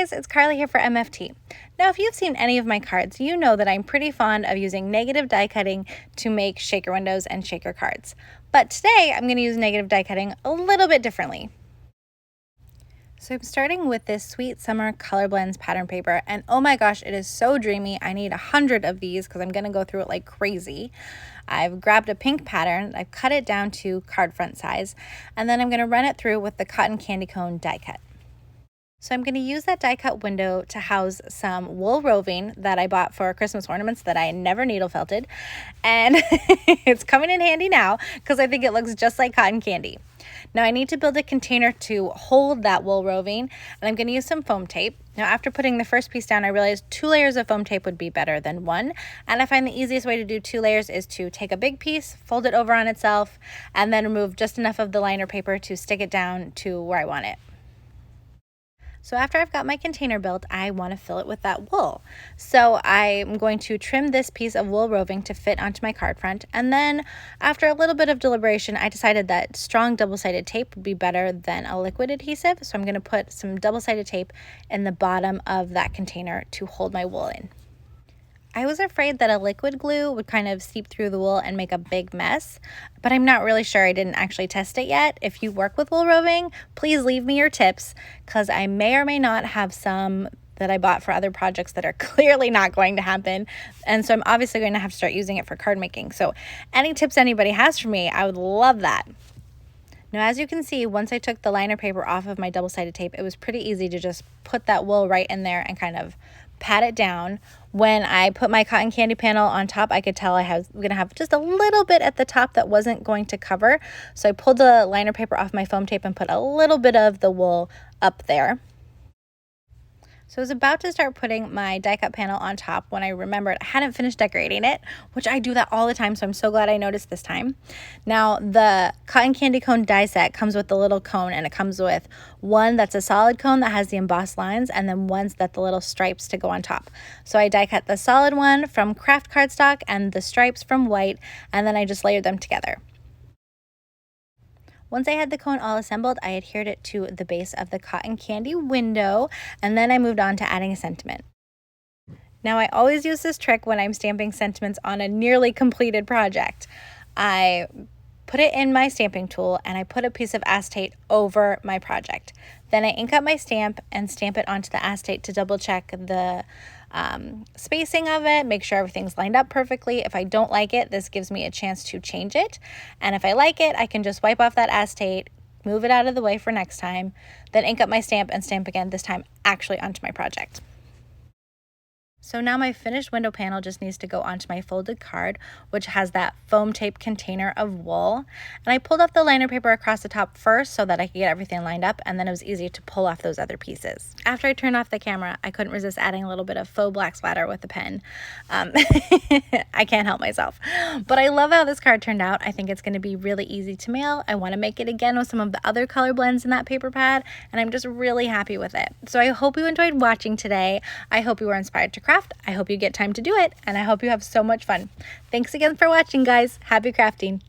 guys, it's Carly here for MFT. Now, if you've seen any of my cards, you know that I'm pretty fond of using negative die cutting to make shaker windows and shaker cards. But today, I'm going to use negative die cutting a little bit differently. So I'm starting with this Sweet Summer Color Blends pattern paper, and oh my gosh, it is so dreamy. I need 100 of these because I'm going to go through it like crazy. I've grabbed a pink pattern, I've cut it down to card front size, and then I'm going to run it through with the cotton candy cone die cut. So I'm going to use that die cut window to house some wool roving that I bought for Christmas ornaments that I never needle felted, and it's coming in handy now because I think it looks just like cotton candy. Now I need to build a container to hold that wool roving, and I'm going to use some foam tape. Now after putting the first piece down, I realized 2 layers of foam tape would be better than 1, and I find the easiest way to do 2 layers is to take a big piece, fold it over on itself, and then remove just enough of the liner paper to stick it down to where I want it. So after I've got my container built, I want to fill it with that wool. So I'm going to trim this piece of wool roving to fit onto my card front. And then after a little bit of deliberation, I decided that strong double-sided tape would be better than a liquid adhesive. So I'm going to put some double-sided tape in the bottom of that container to hold my wool in. I was afraid that a liquid glue would kind of seep through the wool and make a big mess, but I'm not really sure. I didn't actually test it yet. If you work with wool roving, please leave me your tips because I may or may not have some that I bought for other projects that are clearly not going to happen. And so I'm obviously going to have to start using it for card making. So any tips anybody has for me, I would love that. Now, as you can see, once I took the liner paper off of my double-sided tape, it was pretty easy to just put that wool right in there and kind of pat it down. When I put my cotton candy panel on top, I could tell I was going to have just a little bit at the top that wasn't going to cover. So I pulled the liner paper off my foam tape and put a little bit of the wool up there. So I was about to start putting my die cut panel on top when I remembered I hadn't finished decorating it, which I do that all the time, so I'm so glad I noticed this time. Now, the cotton candy cone die set comes with the little cone, and it comes with one that's a solid cone that has the embossed lines, and then one's that the little stripes to go on top. So I die cut the solid one from craft cardstock and the stripes from white, and then I just layered them together. Once I had the cone all assembled, I adhered it to the base of the cotton candy window, and then I moved on to adding a sentiment. Now, I always use this trick when I'm stamping sentiments on a nearly completed project. I put it in my stamping tool, and I put a piece of acetate over my project. Then I ink up my stamp and stamp it onto the acetate to double check the spacing of it, make sure everything's lined up perfectly. If I don't like it, this gives me a chance to change it. And if I like it, I can just wipe off that acetate, move it out of the way for next time, then ink up my stamp and stamp again, this time actually onto my project. So now my finished window panel just needs to go onto my folded card, which has that foam tape container of wool. And I pulled off the liner paper across the top first so that I could get everything lined up, and then it was easy to pull off those other pieces. After I turned off the camera, I couldn't resist adding a little bit of faux black splatter with the pen. I can't help myself. But I love how this card turned out. I think it's going to be really easy to mail. I want to make it again with some of the other color blends in that paper pad, and I'm just really happy with it. So I hope you enjoyed watching today. I hope you were inspired to craft. I hope you get time to do it, and I hope you have so much fun. Thanks again for watching, guys. Happy crafting.